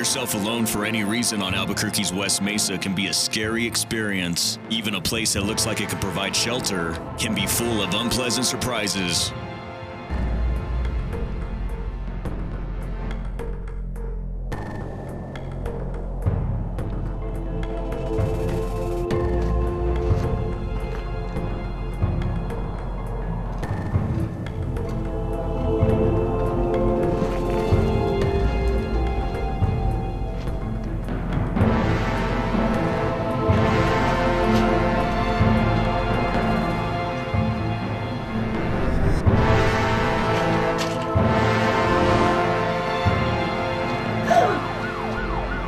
yourself alone for any reason on Albuquerque's West Mesa can be a scary experience. Even a place that looks like it could provide shelter can be full of unpleasant surprises.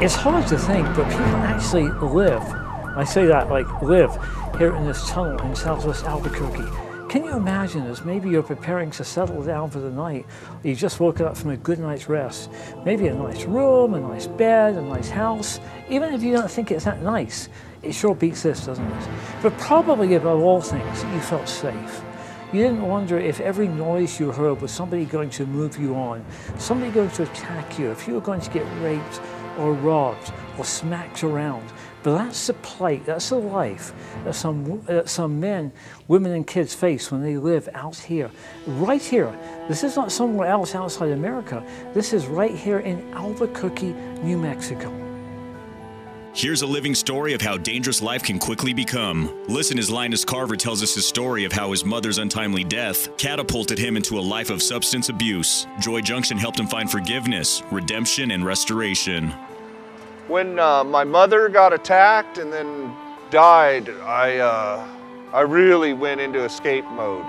It's hard to think, but people actually live, I say that like live, here in this tunnel in southwest Albuquerque. Can you imagine this? Maybe you're preparing to settle down for the night. You just woke up from a good night's rest. Maybe a nice room, a nice bed, a nice house. Even if you don't think it's that nice, it sure beats this, doesn't it? But probably above all things, you felt safe. You didn't wonder if every noise you heard was somebody going to move you on, somebody going to attack you, if you were going to get raped or robbed or smacked around. But that's the plight, that's the life that some men, women and kids face when they live out here, right here. This is not somewhere else outside America. This is right here in Albuquerque, New Mexico. Here's a living story of how dangerous life can quickly become. Listen as Linus Carver tells us his story of how his mother's untimely death catapulted him into a life of substance abuse. Joy Junction helped him find forgiveness, redemption, and restoration. When my mother got attacked and then died, I really went into escape mode.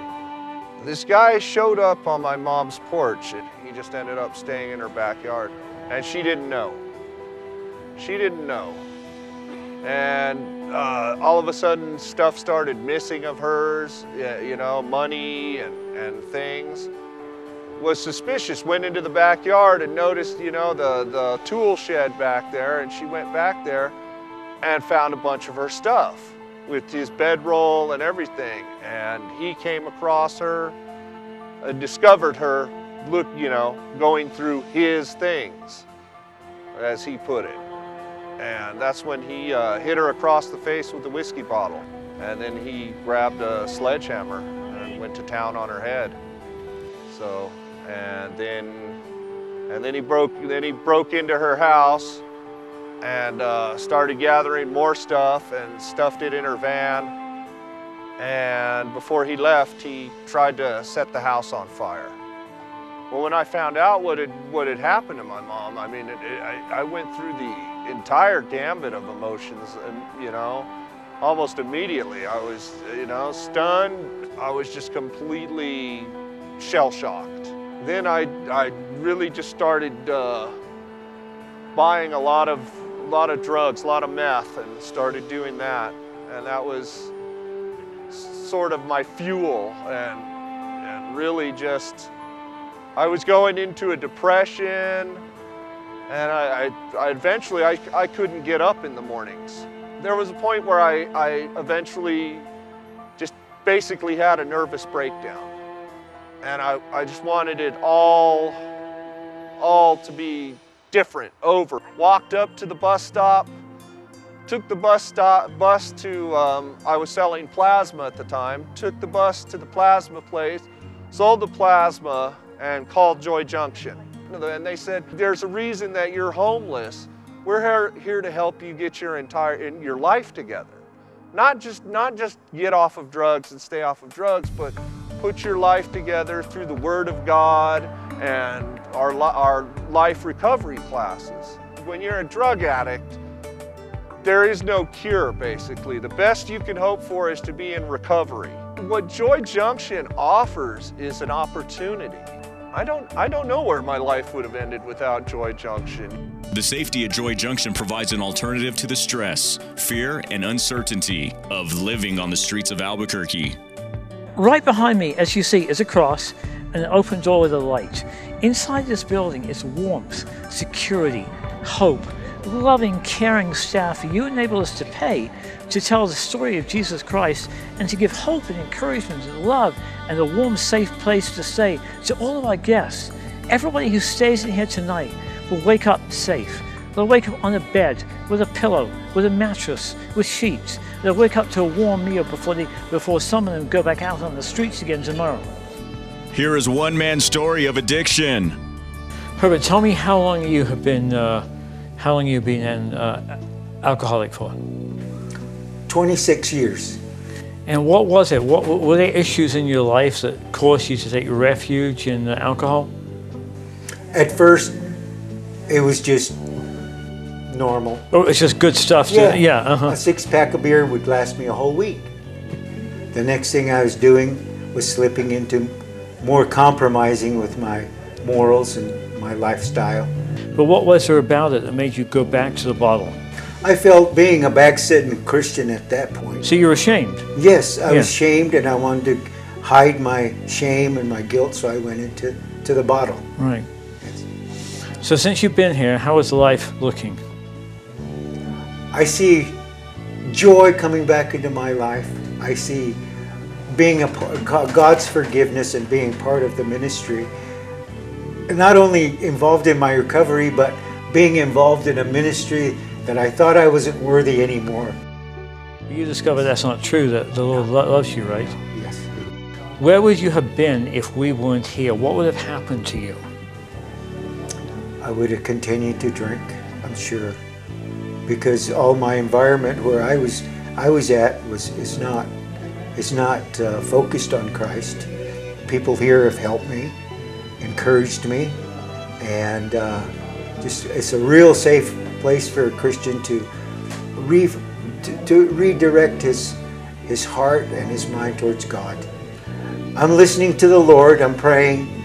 This guy showed up on my mom's porch and he just ended up staying in her backyard. And she didn't know. She didn't know. And all of a sudden stuff started missing of hers, you know, money and things. Was suspicious, went into the backyard and noticed, you know, the tool shed back there, and she went back there and found a bunch of her stuff with his bedroll and everything. And he came across her and discovered her, you know, going through his things, as he put it. And that's when he hit her across the face with a whiskey bottle. And then he grabbed a sledgehammer and went to town on her head. So, and then he broke into her house and started gathering more stuff and stuffed it in her van. And before he left, he tried to set the house on fire. Well, when I found out what had happened to my mom, I mean, I went through the entire gambit of emotions, and you know, almost immediately I was, you know, stunned. I was just completely shell-shocked. Then I really just started buying a lot of drugs, a lot of meth, and started doing that, and that was sort of my fuel, and really just. I was going into a depression, and I eventually couldn't get up in the mornings. There was a point where I eventually just basically had a nervous breakdown. And I just wanted it all to be different, over. Walked up to the bus stop, took the bus to, I was selling plasma at the time, took the bus to the plasma place, sold the plasma, and called Joy Junction. And they said, there's a reason that you're homeless. We're here to help you get your life together. Not just get off of drugs and stay off of drugs, but put your life together through the Word of God and our life recovery classes. When you're a drug addict, there is no cure, basically. The best you can hope for is to be in recovery. What Joy Junction offers is an opportunity. I don't know where my life would have ended without Joy Junction. The safety at Joy Junction provides an alternative to the stress, fear, and uncertainty of living on the streets of Albuquerque. Right behind me, as you see, is a cross and an open door with a light. Inside this building is warmth, security, hope, loving, caring staff you enable us to pay to tell the story of Jesus Christ and to give hope and encouragement and love and a warm, safe place to stay to all of our guests. Everybody who stays in here tonight will wake up safe, They'll wake up on a bed, with a pillow, with a mattress, with sheets. They'll wake up to a warm meal before some of them go back out on the streets again tomorrow. Here is one man's story of addiction. Herbert, tell me how long you have been, an alcoholic for? 26 years. And what was it? What were there issues in your life that caused you to take refuge in alcohol? At first, it was just normal. Oh, it's just good stuff. A six-pack of beer would last me a whole week. The next thing I was doing was slipping into more compromising with my morals and my lifestyle. But what was there about it that made you go back to the bottle? I felt being a backslidden Christian at that point. So you were ashamed? Yes, I was ashamed, and I wanted to hide my shame and my guilt, so I went into the bottle. Right. So since you've been here, how is life looking? I see joy coming back into my life. I see being God's forgiveness and being part of the ministry. Not only involved in my recovery, but being involved in a ministry that I thought I wasn't worthy anymore. You discovered that's not true, that the Lord loves you, right? Yes. Where would you have been if we weren't here? What would have happened to you? I would have continued to drink, I'm sure, because all my environment where I was at is not focused on Christ. People here have helped me, encouraged me, and it's a real safe place for a Christian to redirect his heart and his mind towards God. I'm listening to the Lord. I'm praying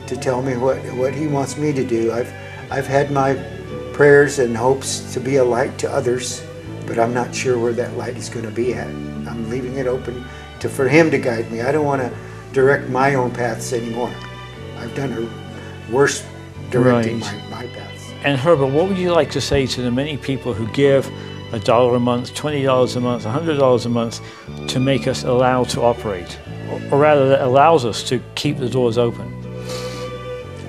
to tell me what He wants me to do. I've had my prayers and hopes to be a light to others, but I'm not sure where that light is going to be at. I'm leaving it open for Him to guide me. I don't want to direct my own paths anymore. I've done a worse directing my paths. And Herbert, what would you like to say to the many people who give $1 a month, $20 a month, $100 a month to make us allowed to operate? Or rather, that allows us to keep the doors open?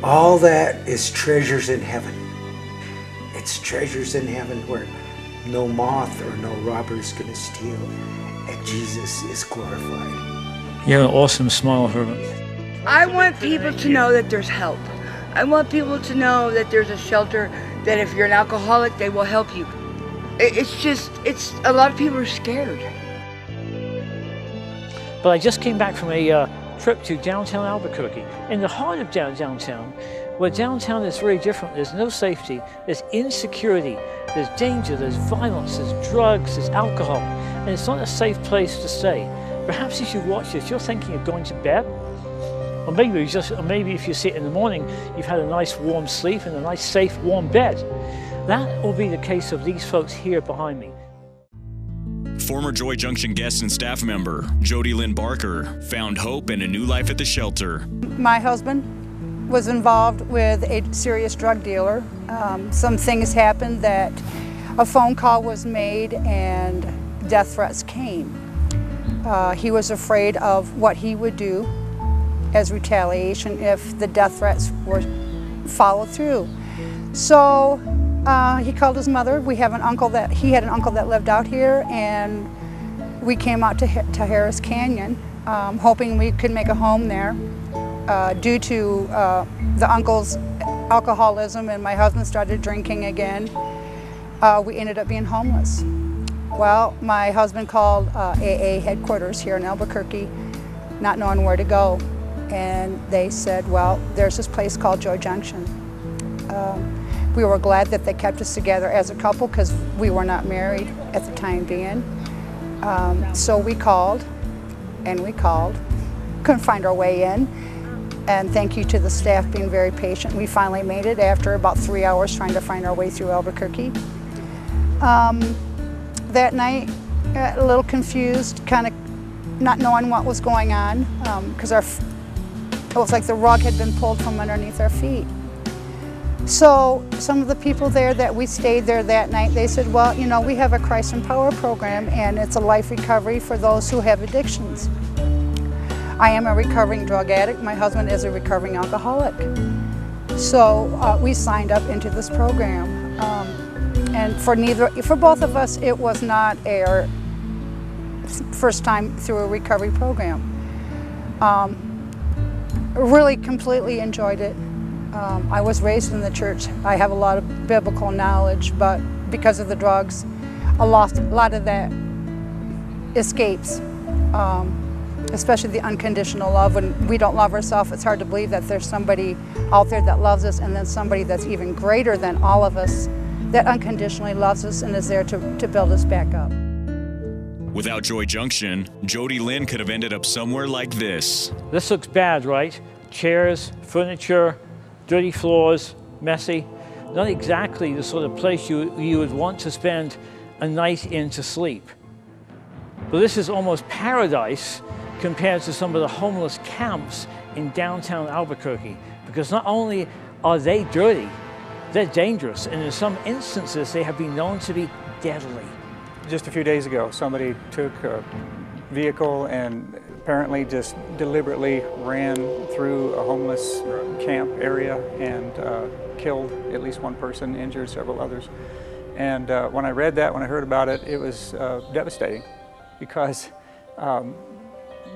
All that is treasures in heaven. It's treasures in heaven where no moth or no robber is going to steal, and Jesus is glorified. You have an awesome smile, Herbert. I want people to know that there's help. I want people to know that there's a shelter, that if you're an alcoholic, they will help you. It's a lot of people are scared. But I just came back from a trip to downtown Albuquerque, in the heart of downtown, where downtown is very different. There's no safety, there's insecurity, there's danger, there's violence, there's drugs, there's alcohol, and it's not a safe place to stay. Perhaps as you watch this, you're thinking of going to bed, or maybe if you see it in the morning, you've had a nice warm sleep in a nice safe warm bed. That will be the case of these folks here behind me. Former Joy Junction guest and staff member Jody Lynn Barker found hope and a new life at the shelter. My husband was involved with a serious drug dealer. Some things happened that a phone call was made and death threats came. He was afraid of what he would do as retaliation if the death threats were followed through. So he called his mother. He had an uncle that lived out here, and we came out to Harris Canyon, hoping we could make a home there. Due to the uncle's alcoholism and my husband started drinking again, we ended up being homeless. Well, my husband called AA headquarters here in Albuquerque, not knowing where to go. And they said, well, there's this place called Joy Junction. We were glad that they kept us together as a couple because we were not married at the time being. So we called and we called, couldn't find our way in. And thank you to the staff being very patient. We finally made it after about 3 hours trying to find our way through Albuquerque. That night, a little confused, kind of not knowing what was going on, because it was like the rug had been pulled from underneath our feet. So some of the people there that we stayed there that night, they said, well, you know, we have a Christ in Power program, and it's a life recovery for those who have addictions. I am a recovering drug addict. My husband is a recovering alcoholic. So we signed up into this program. And for both of us, it was not our first time through a recovery program. Really completely enjoyed it. I was raised in the church. I have a lot of biblical knowledge, but because of the drugs, a lot of that escapes. Especially the unconditional love. When we don't love ourselves, it's hard to believe that there's somebody out there that loves us, and then somebody that's even greater than all of us that unconditionally loves us and is there to build us back up. Without Joy Junction, Jody Lynn could have ended up somewhere like this. This looks bad, right? Chairs, furniture, dirty floors, messy. Not exactly the sort of place you would want to spend a night in to sleep. But this is almost paradise compared to some of the homeless camps in downtown Albuquerque, because not only are they dirty, they're dangerous, and in some instances they have been known to be deadly. Just a few days ago, somebody took a vehicle and apparently just deliberately ran through a homeless camp area and killed at least one person, injured several others. And when I read that, when I heard about it, it was devastating, because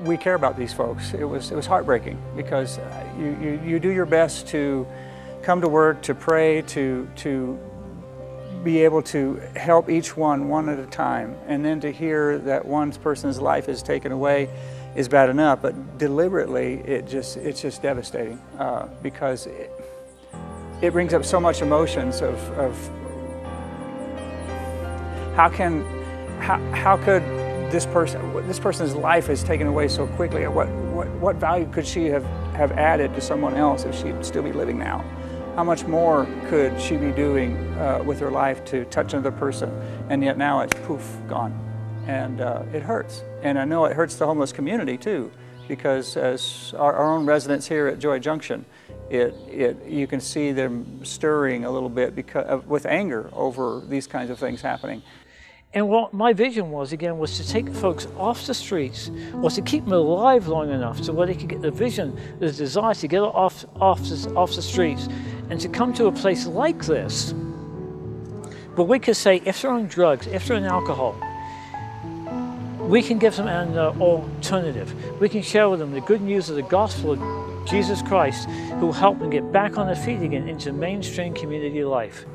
we care about these folks. It was heartbreaking, because you do your best to come to work, to pray, to be able to help each one at a time, and then to hear that one person's life is taken away is bad enough, but deliberately it's just devastating, because it brings up so much emotions of how could this person's life is taken away so quickly. What value could she have added to someone else if she'd still be living now? How much more could she be doing with her life to touch another person? And yet now it's poof, gone. And it hurts. And I know it hurts the homeless community too, because as our own residents here at Joy Junction, you can see them stirring a little bit with anger over these kinds of things happening. And what my vision was, again, was to take folks off the streets, was to keep them alive long enough so where they could get the vision, the desire to get off the streets and to come to a place like this. But we could say, if they're on drugs, if they're on alcohol, we can give them an alternative. We can share with them the good news of the gospel of Jesus Christ, who will help them get back on their feet again into mainstream community life.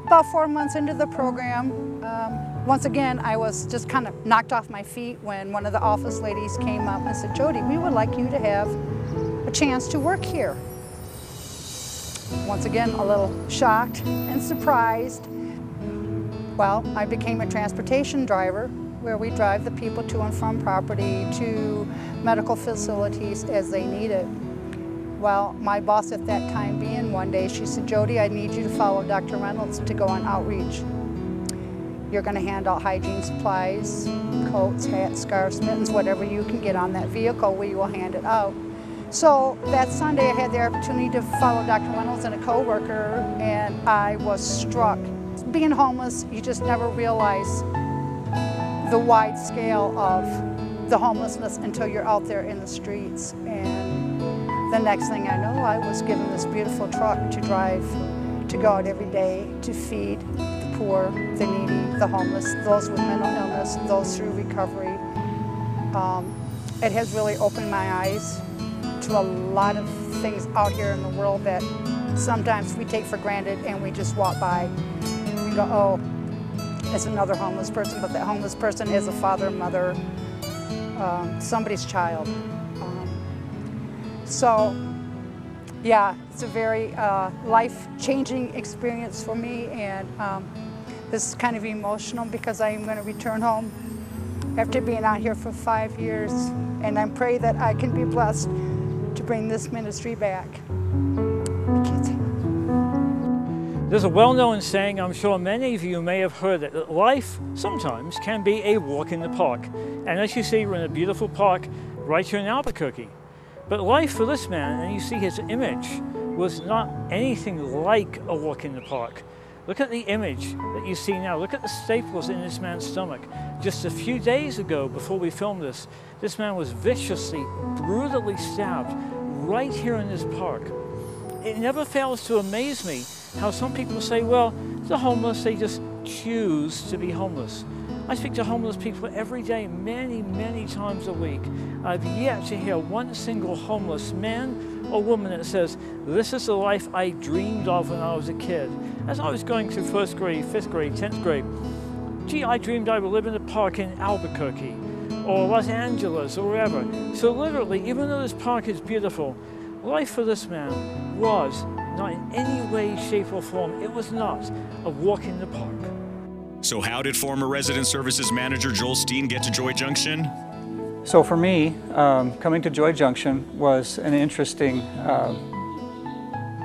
About 4 months into the program, once again, I was just kind of knocked off my feet when one of the office ladies came up and said, "Jody, we would like you to have a chance to work here." Once again, a little shocked and surprised. Well, I became a transportation driver, where we drive the people to and from property to medical facilities as they need it. Well, my boss at that time being, one day she said, "Jody, I need you to follow Dr. Reynolds to go on outreach. You're going to hand out hygiene supplies, coats, hats, scarves, mittens, whatever you can get on that vehicle, we will hand it out." So that Sunday I had the opportunity to follow Dr. Reynolds and a co-worker, and I was struck. Being homeless, you just never realize the wide scale of the homelessness until you're out there in the streets. And the next thing I know, I was given this beautiful truck to drive, to go out every day to feed the poor, the needy, the homeless, those with mental illness, those through recovery. It has really opened my eyes to a lot of things out here in the world that sometimes we take for granted and we just walk by. We go, "Oh, it's another homeless person," but that homeless person is a father, mother, somebody's child. So, yeah, it's a very life-changing experience for me, and this is kind of emotional because I am going to return home after being out here for 5 years, and I pray that I can be blessed to bring this ministry back. There's a well-known saying, I'm sure many of you may have heard it, that life sometimes can be a walk in the park. And as you see, we're in a beautiful park right here in Albuquerque. But life for this man, and you see his image, was not anything like a walk in the park. Look at the image that you see now. Look at the staples in this man's stomach. Just a few days ago, before we filmed this man was viciously, brutally stabbed right here in this park. It never fails to amaze me how some people say, well, the homeless, they just choose to be homeless. I speak to homeless people every day, many, many times a week. I've yet to hear one single homeless man or woman that says, this is the life I dreamed of when I was a kid. As I was going through 1st grade, 5th grade, 10th grade, gee, I dreamed I would live in a park in Albuquerque or Los Angeles or wherever. So literally, even though this park is beautiful, life for this man was not in any way, shape, or form, it was not a walk in the park. So how did former Resident Services Manager Joel Steen get to Joy Junction? So for me, coming to Joy Junction was an interesting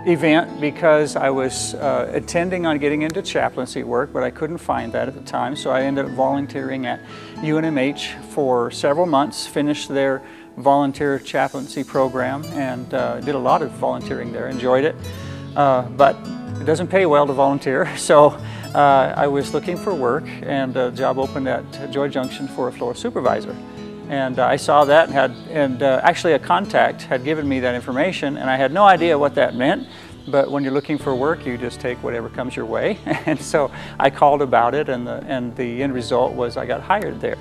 event because I was intending on getting into chaplaincy work, but I couldn't find that at the time. So I ended up volunteering at UNMH for several months, finished their volunteer chaplaincy program, and did a lot of volunteering there, enjoyed it. But it doesn't pay well to volunteer, so I was looking for work, and a job opened at Joy Junction for a floor supervisor. And I saw that and actually a contact had given me that information, and I had no idea what that meant. But when you're looking for work, you just take whatever comes your way. And so I called about it, and the end result was I got hired there.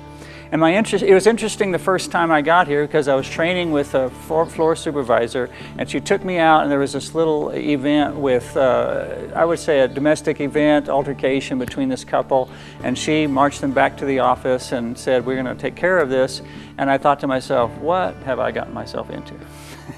And it was interesting the first time I got here because I was training with a floor supervisor, and she took me out, and there was this little event with, I would say, a domestic event, altercation between this couple, and she marched them back to the office and said, we're going to take care of this. And I thought to myself, what have I gotten myself into?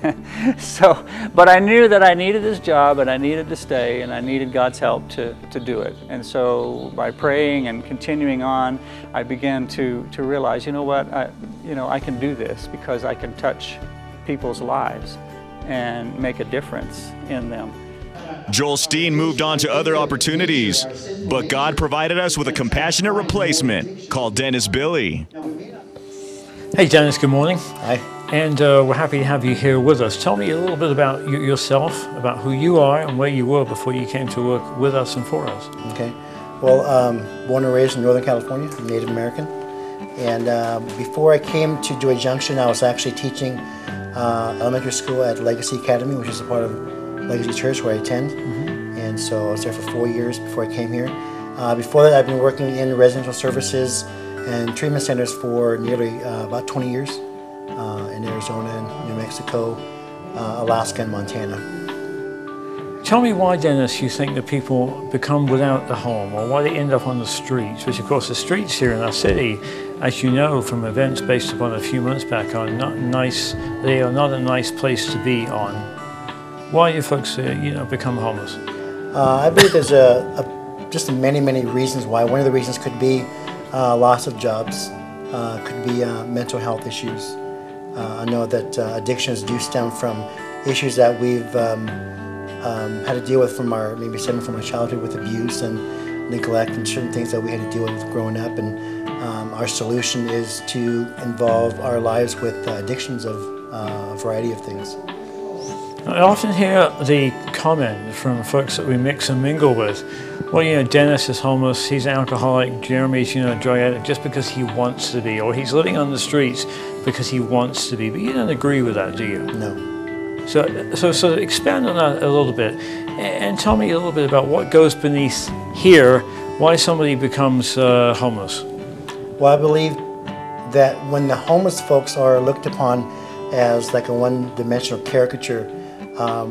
But I knew that I needed this job, and I needed to stay, and I needed God's help to do it. And so by praying and continuing on, I began to realize, you know what, I can do this because I can touch people's lives and make a difference in them. Joel Steen moved on to other opportunities, but God provided us with a compassionate replacement called Dennis Billy. Hey Dennis, good morning. Hi. And we're happy to have you here with us. Tell me a little bit about yourself, about who you are and where you were before you came to work with us and for us. Okay. Well, born and raised in Northern California, Native American. And before I came to Joy Junction, I was actually teaching elementary school at Legacy Academy, which is a part of Legacy Church where I attend. And so I was there for 4 years before I came here. Before that, I've been working in residential services and treatment centers for nearly about 20 years. In Arizona and New Mexico, Alaska and Montana. Tell me why, Dennis, you think that people become without a home, or why they end up on the streets, which of course the streets here in our city, as you know from events based upon a few months back, are not nice. They are not a nice place to be on. Why do folks become homeless? I believe there's just many reasons why. One of the reasons could be loss of jobs, could be mental health issues. I know that addictions do stem from issues that we've had to deal with from maybe stemming from our childhood with abuse and neglect and certain things that we had to deal with growing up. And our solution is to involve our lives with addictions of a variety of things. I often hear the comment from folks that we mix and mingle with, well, Dennis is homeless, he's an alcoholic, Jeremy's, a drug addict just because he wants to be, or he's living on the streets because he wants to be. But you don't agree with that, do you? No. So expand on that a little bit and tell me a little bit about what goes beneath here, why somebody becomes homeless. Well, I believe that when the homeless folks are looked upon as like a one-dimensional caricature,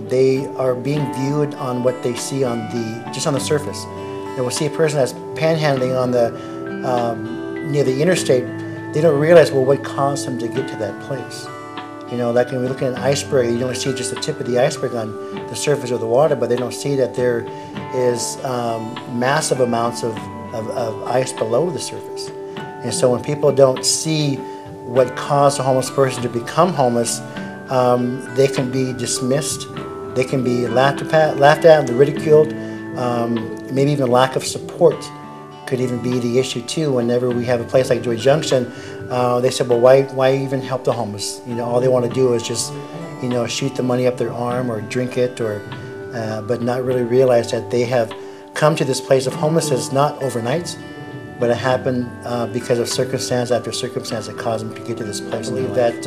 they are being viewed on what they see just on the surface. They will see a person that's panhandling on near the interstate. They don't realize, well, what caused them to get to that place. Like when we look at an iceberg, you only see just the tip of the iceberg on the surface of the water, but they don't see that there is massive amounts of ice below the surface. And so when people don't see what caused a homeless person to become homeless, they can be dismissed, they can be laughed at and ridiculed, maybe even lack of support could even be the issue too. Whenever we have a place like Joy Junction, they said, well, why even help the homeless? All they want to do is just, shoot the money up their arm or drink it, but not really realize that they have come to this place of homelessness not overnight, but it happened because of circumstance after circumstance that caused them to get to this place. I believe that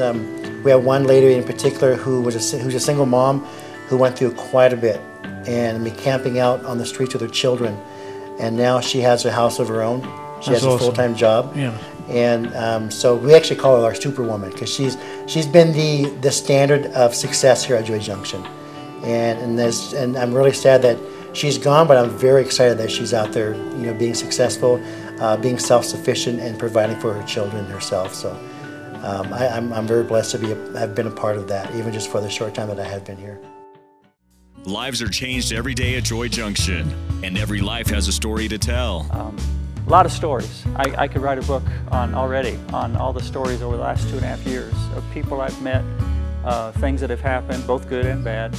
we have one lady in particular who's a single mom who went through quite a bit and be camping out on the streets with her children. And now she has a house of her own. She has a full-time job. Yeah. And so we actually call her our superwoman, because she's been the standard of success here at Joy Junction. And I'm really sad that she's gone, but I'm very excited that she's out there, you know, being successful, being self-sufficient, and providing for her children herself. So I'm very blessed to have been a part of that, even just for the short time that I have been here. Lives are changed every day at Joy Junction, and every life has a story to tell. A lot of stories. I could write a book on all the stories over the last 2.5 years of people I've met, things that have happened, both good and bad.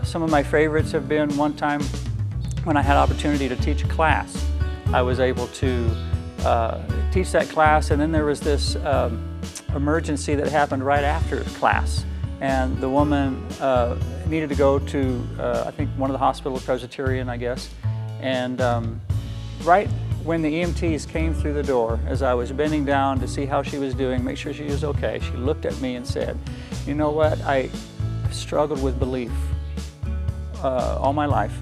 Some of my favorites have been one time when I had opportunity to teach a class. I was able to teach that class, and then there was this emergency that happened right after class. And the woman needed to go to, I think, one of the hospitals, Presbyterian, I guess. And right when the EMTs came through the door, as I was bending down to see how she was doing, make sure she was okay, she looked at me and said, "You know what, I struggled with belief all my life,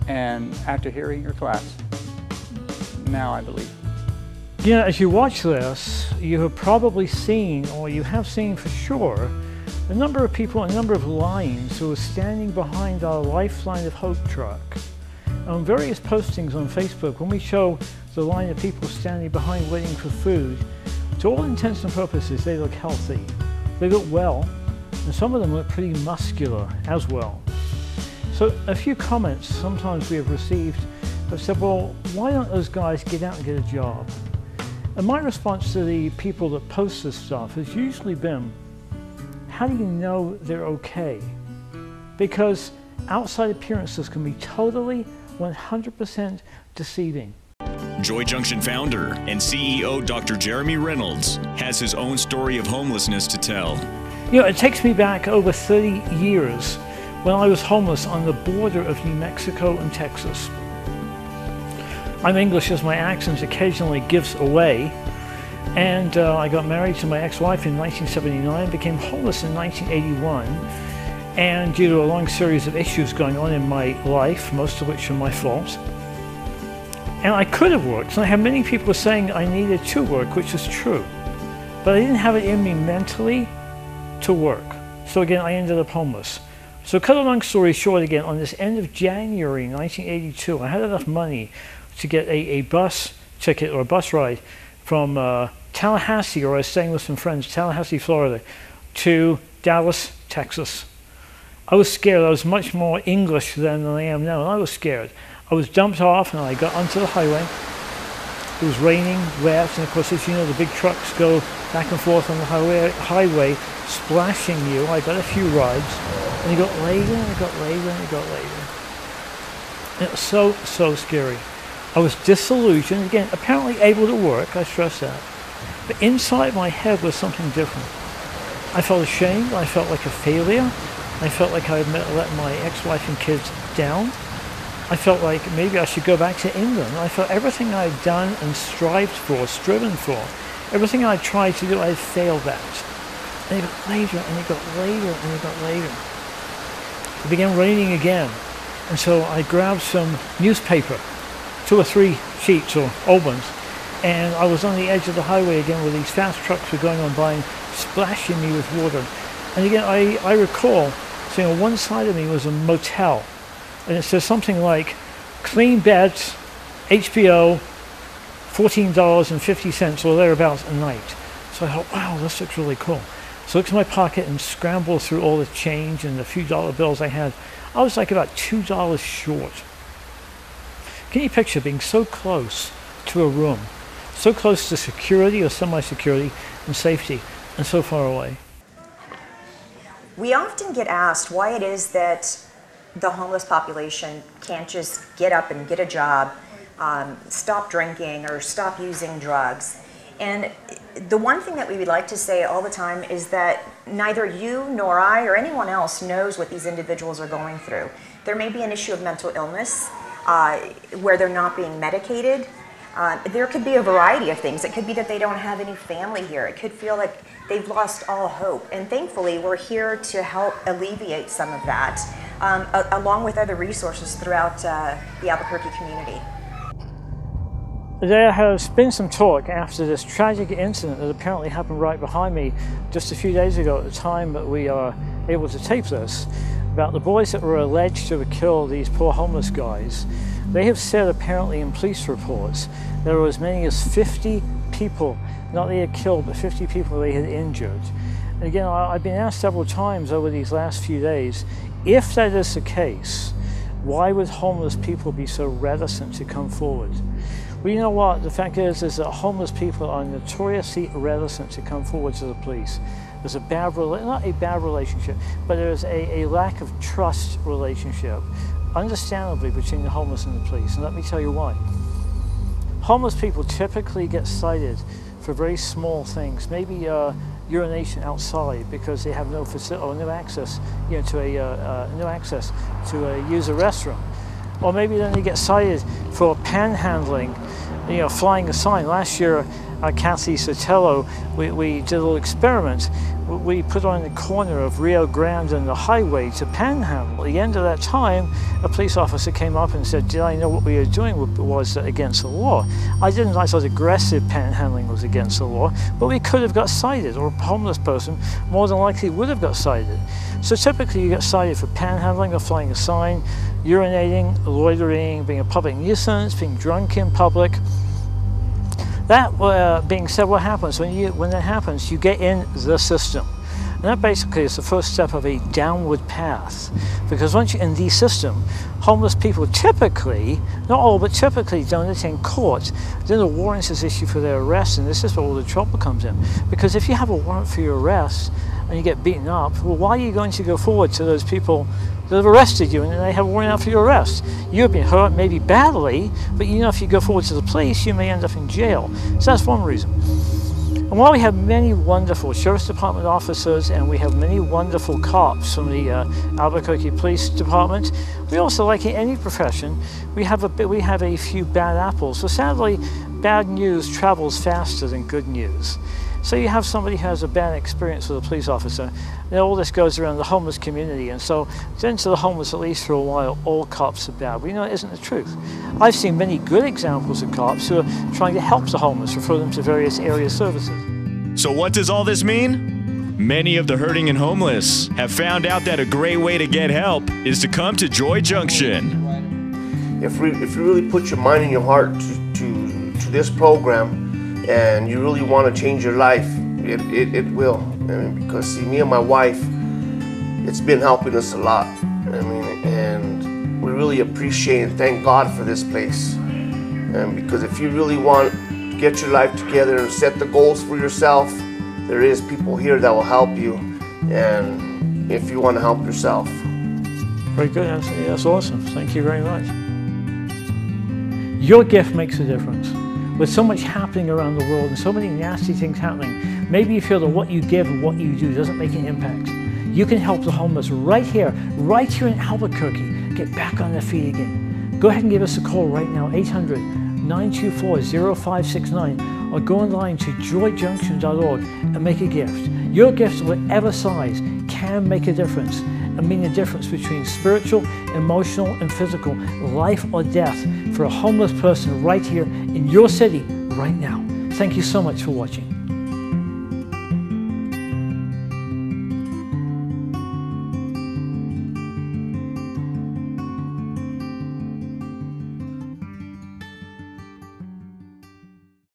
and after hearing your class, now I believe." Yeah, as you watch this, you have probably seen, or you have seen for sure, a number of people, a number of lines who are standing behind our Lifeline of Hope truck. On various postings on Facebook, when we show the line of people standing behind waiting for food, to all intents and purposes, they look healthy. They look well, and some of them look pretty muscular as well. So a few comments sometimes we have received have said, well, why don't those guys get out and get a job? And my response to the people that post this stuff has usually been, how do you know they're okay? Because outside appearances can be totally 100% deceiving. Joy Junction founder and CEO Dr. Jeremy Reynolds has his own story of homelessness to tell. You know, it takes me back over 30 years when I was homeless on the border of New Mexico and Texas. I'm English, as my accent occasionally gives away, and I got married to my ex-wife in 1979, became homeless in 1981, and due to a long series of issues going on in my life, most of which are my fault. And I could have worked, and I had many people saying I needed to work, which is true. But I didn't have it in me mentally to work. So again, I ended up homeless. So cut a long story short, again, on this end of January 1982, I had enough money to get a bus ticket or a bus ride from Tallahassee, or I was staying with some friends, Tallahassee, Florida, to Dallas, Texas. I was scared. I was much more English then than I am now, and I was scared. I was dumped off, and I got onto the highway. It was raining, wet, and of course, as you know, the big trucks go back and forth on the highway, splashing you. I got a few rides, and it got later, and it got later, and it got later. It was so scary. I was disillusioned, again, apparently able to work, I stress that. But inside my head was something different. I felt ashamed, I felt like a failure. I felt like I had let my ex-wife and kids down. I felt like maybe I should go back to England. I felt everything I had done and strived for, striven for, everything I tried to do, I had failed at. And it got later, and it got later, and it got later. It began raining again. And so I grabbed some newspaper, 2 or 3 sheets or old ones, and I was on the edge of the highway again where these fast trucks were going on by and splashing me with water. And again, I recall seeing on one side of me was a motel, and it says something like, clean beds, HBO, $14.50 or thereabouts a night. So I thought, wow, this looks really cool. So I looked in my pocket and scrambled through all the change and the few dollar bills I had. I was like about $2 short. Can you picture being so close to a room, so close to security or semi-security and safety, and so far away? We often get asked why it is that the homeless population can't just get up and get a job, stop drinking or stop using drugs. And the one thing that we would like to say all the time is that neither you nor I or anyone else knows what these individuals are going through. There may be an issue of mental illness where they're not being medicated. There could be a variety of things. It could be that they don't have any family here. It could feel like they've lost all hope. And thankfully, we're here to help alleviate some of that. along with other resources throughout the Albuquerque community. There has been some talk after this tragic incident that apparently happened right behind me just a few days ago at the time that we are able to tape this, about the boys that were alleged to have killed these poor homeless guys. They have said apparently in police reports there were as many as 50 people, not they had killed, but 50 people they had injured. And again, I've been asked several times over these last few days, if that is the case, why would homeless people be so reticent to come forward? Well, you know what? The fact is that homeless people are notoriously reticent to come forward to the police. There's a bad, not a bad relationship, but there's a lack of trust relationship, understandably, between the homeless and the police. And let me tell you why. Homeless people typically get cited for very small things, maybe urination outside because they have no facility or no access, to use a restroom. Or maybe then they get cited for panhandling, flying a sign. Last year, Kathy Sotelo, we did a little experiment. We put on the corner of Rio Grande and the highway to panhandle. At the end of that time, a police officer came up and said, did I know what we were doing was against the law? I didn't. I thought aggressive panhandling was against the law, but we could have got cited, or a homeless person more than likely would have got cited. So typically you get cited for panhandling or flying a sign, urinating, loitering, being a public nuisance, being drunk in public. That being said, what happens when that happens? You get in the system, and that basically is the first step of a downward path. Because once you're in the system, homeless people typically, not all, but typically don't attend court. Then a warrant is issued for their arrest, and this is where all the trouble comes in. Because if you have a warrant for your arrest and you get beaten up, well, why are you going to go forward to those people that have arrested you and they have a warrant out for your arrest? You've been hurt, maybe badly, but if you go forward to the police, you may end up in jail. So that's one reason. And while we have many wonderful Sheriff's Department officers and we have many wonderful cops from the Albuquerque Police Department, we also, like in any profession, we have a few bad apples. So sadly, bad news travels faster than good news. So you have somebody who has a bad experience with a police officer, and all this goes around the homeless community, and so then to the homeless, at least for a while, all cops are bad. We know it isn't the truth. I've seen many good examples of cops who are trying to help the homeless, refer them to various area services. So what does all this mean? Many of the hurting and homeless have found out that a great way to get help is to come to Joy Junction. If you really put your mind and your heart to this program, and you really want to change your life, it will. Because see, me and my wife, it's been helping us a lot. And we really appreciate and thank God for this place. And because if you really want to get your life together and set the goals for yourself, there is people here that will help you. And if you want to help yourself. Very good. That's awesome. Thank you very much. Your gift makes a difference. With so much happening around the world and so many nasty things happening, maybe you feel that what you give and what you do doesn't make an impact. You can help the homeless right here in Albuquerque, get back on their feet again. Go ahead and give us a call right now, 800-924-0569, or go online to joyjunction.org and make a gift. Your gift, whatever size, can make a difference and mean a difference between spiritual, emotional, and physical, life or death for a homeless person right here in your city right now. Thank you so much for watching.